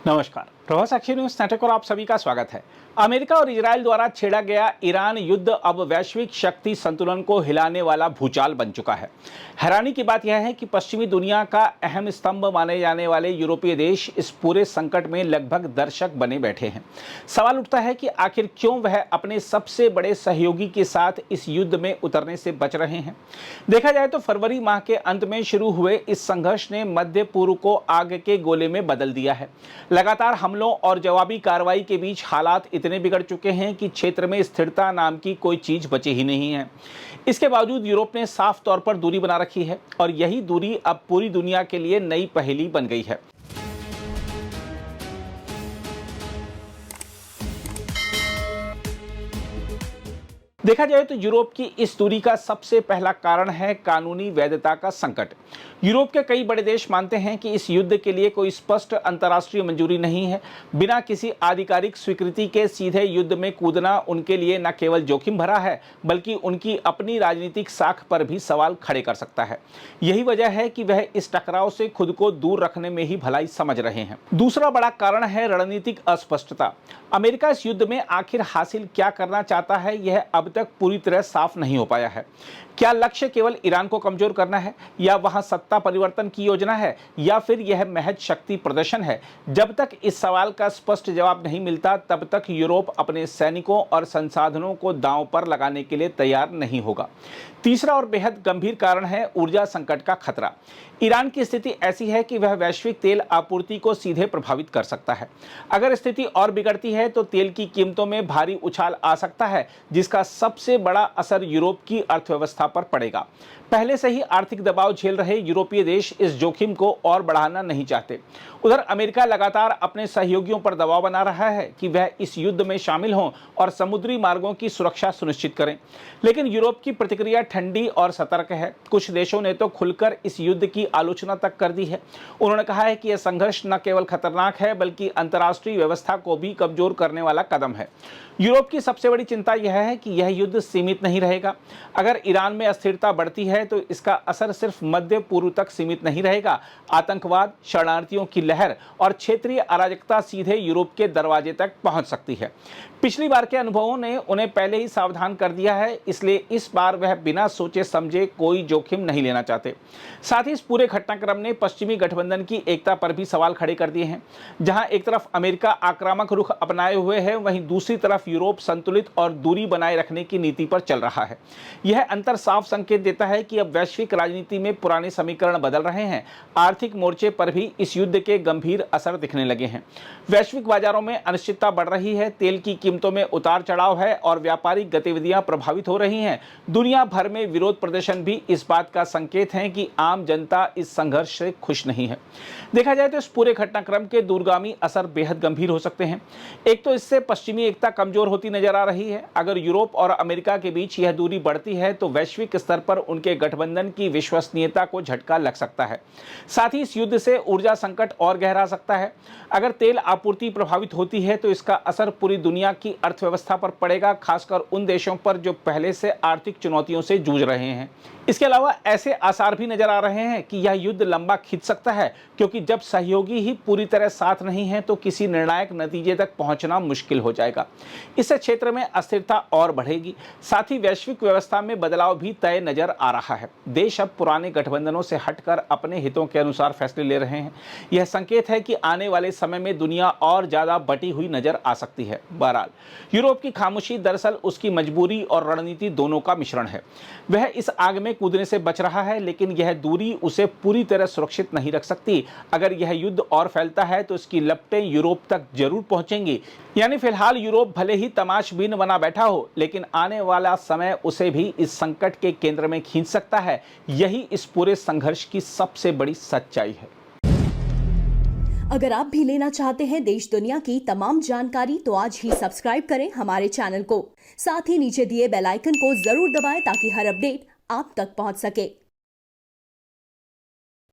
नमस्कार, प्रभात साक्षी news network और आप सभी का स्वागत है। अमेरिका और इजराइल द्वारा छेड़ा गया ईरान युद्ध अब वैश्विक शक्ति संतुलन को हिलाने वाला भूचाल बन चुका है। हैरानी की बात यह है कि पश्चिमी दुनिया का अहम स्तंभ माने जाने वाले यूरोपीय देश इस पूरे संकट में लगभग दर्शक बने बैठे हैं। सवाल उठता है कि आखिर क्यों वह अपने सबसे बड़े सहयोगी के साथ इस युद्ध में उतरने से बच रहे हैं। देखा जाए तो फरवरी माह के अंत में शुरू हुए इस संघर्ष ने मध्य पूर्व को आग के गोले में बदल दिया है। लगातार हमलों और जवाबी कार्रवाई के बीच हालात इतने बिगड़ चुके हैं कि क्षेत्र में स्थिरता नाम की कोई चीज बची ही नहीं है। इसके बावजूद यूरोप ने साफ तौर पर दूरी बना रखी है और यही दूरी अब पूरी दुनिया के लिए नई पहेली बन गई है। देखा जाए तो यूरोप की इस दूरी का सबसे पहला कारण है कानूनी वैधता का संकट। यूरोप के कई बड़े देश मानते हैं कि इस युद्ध के लिए कोई स्पष्ट अंतर्राष्ट्रीय मंजूरी नहीं है। बिना किसी आधिकारिक स्वीकृति के सीधे युद्ध में कूदना उनके लिए न केवल जोखिम भरा है बल्कि उनकी अपनी राजनीतिक साख पर भी सवाल खड़े कर सकता है। यही वजह है कि वह इस टकराव से खुद को दूर रखने में ही भलाई समझ रहे हैं। दूसरा बड़ा कारण है रणनीतिक अस्पष्टता। अमेरिका इस युद्ध में आखिर हासिल क्या करना चाहता है, यह अब तक पूरी तरह साफ नहीं हो पाया है। क्या लक्ष्य केवल ईरान को कमजोर करना है, या वहां सत्ता परिवर्तन की योजना है, या फिर यह महज शक्ति प्रदर्शन है? जब तक इस सवाल का स्पष्ट जवाब नहीं मिलता तब तक यूरोप अपने सैनिकों और संसाधनों को दांव पर लगाने के लिए तैयार नहीं होगा। तीसरा और बेहद गंभीर कारण है ऊर्जा संकट का खतरा। ईरान की स्थिति ऐसी है कि वह वैश्विक तेल आपूर्ति को सीधे प्रभावित कर सकता है। अगर स्थिति और बिगड़ती है तो तेल की कीमतों में भारी उछाल आ सकता है, जिसका सबसे बड़ा असर यूरोप की अर्थव्यवस्था पर पड़ेगा। पहले से ही आर्थिक दबाव झेल रहे यूरोपीय देश इस जोखिम को और बढ़ाना नहीं चाहते। उधर अमेरिका लगातार अपने सहयोगियों पर दबाव बना रहा है कि वह इस युद्ध में शामिल हों और समुद्री मार्गों की सुरक्षा सुनिश्चित करें। लेकिन यूरोप की प्रतिक्रिया ठंडी और सतर्क है। कुछ देशों ने तो खुलकर इस युद्ध की आलोचना तक कर दी है। उन्होंने कहा है कि यह संघर्ष न केवल खतरनाक है बल्कि अंतर्राष्ट्रीय व्यवस्था को भी कमजोर करने वाला कदम है। यूरोप की सबसे बड़ी चिंता यह है कि यह युद्ध सीमित नहीं रहेगा। अगर ईरान में अस्थिरता बढ़ती है तो इसका असर सिर्फ मध्य पूर्व तक सीमित नहीं रहेगा। आतंकवाद, शरणार्थियों की लहर और क्षेत्रीय अराजकता सीधे यूरोप के दरवाजे तक पहुंच सकती है। पिछली बार के अनुभवों ने उन्हें पहले ही सावधान कर दिया है, इसलिए इस बार वह बिना सोचे समझे कोई जोखिम नहीं लेना चाहते। साथ ही इस पूरे घटनाक्रम ने पश्चिमी गठबंधन की एकता पर भी सवाल खड़े कर दिए हैं। जहां एक तरफ अमेरिका आक्रामक रुख अपनाए हुए है, वहीं दूसरी तरफ यूरोप संतुलित और दूरी बनाए रखने की नीति पर चल रहा है। यह अंतर साफ संकेत देता है कि अब वैश्विक राजनीति में पुराने समीकरण बदल रहे हैं। आर्थिक मोर्चे पर भी इस युद्ध के गंभीर असर दिखने लगे हैं। वैश्विक बाजारों में अनिश्चितता बढ़ रही है, तेल की कीमतों में उतार चढ़ाव है और व्यापारिक गतिविधियां प्रभावित हो रही हैं। दुनिया भर में विरोध प्रदर्शन भी इस बात का संकेत है कि आम जनता इस संघर्ष से खुश नहीं है। देखा जाए तो इस पूरे घटनाक्रम के दूरगामी असर बेहद गंभीर हो सकते हैं। एक तो इससे पश्चिमी एकता कमजोर होती नजर आ रही है। अगर यूरोप और अमेरिका के बीच यह दूरी बढ़ती है तो वैश्विक स्तर पर उनके गठबंधन की विश्वसनीयता को झटका लग सकता है। साथ ही इस युद्ध से ऊर्जा संकट और गहरा सकता है। अगर तेल आपूर्ति प्रभावित होती है तो इसका असर पूरी दुनिया की अर्थव्यवस्था पर पड़ेगा, खासकर उन देशों पर जो पहले से आर्थिक चुनौतियों से जूझ रहे हैं। इसके अलावा ऐसे आसार भी नजर आ रहे हैं कि यह युद्ध लंबा खिंच सकता है, क्योंकि जब सहयोगी ही पूरी तरह साथ नहीं है तो किसी निर्णायक नतीजे तक पहुंचना मुश्किल हो जाएगा। इससे क्षेत्र में अस्थिरता और बढ़ेगी। साथ ही वैश्विक व्यवस्था में बदलाव भी तय नजर आ रहा है। देश अब पुराने गठबंधनों से हटकर अपने हितों के अनुसार फैसले ले रहे हैं। यह संकेत है कि आने वाले समय में दुनिया और ज्यादा बटी हुई नजर आ सकती है। बहरहाल यूरोप की खामोशी दरअसल उसकी मजबूरी और रणनीति दोनों का मिश्रण है। वह इस आग में कूदने से बच रहा है, लेकिन यह दूरी उसे पूरी तरह सुरक्षित नहीं रख सकती। अगर यह युद्ध और फैलता है तो इसकी लपटें यूरोप तक जरूर पहुंचेंगी। यानी फिलहाल यूरोप भले ही तमाशबीन बना बैठा हो, लेकिन आने वाला समय उसे भी इस संकट के केंद्र में खींच सकता है। यही इस पूरे संघर्ष की सबसे बड़ी सच्चाई है। अगर आप भी लेना चाहते हैं देश दुनिया की तमाम जानकारी तो आज ही सब्सक्राइब करें हमारे चैनल को। साथ ही नीचे दिए बेल आइकन को जरूर दबाएं ताकि हर अपडेट आप तक पहुंच सके।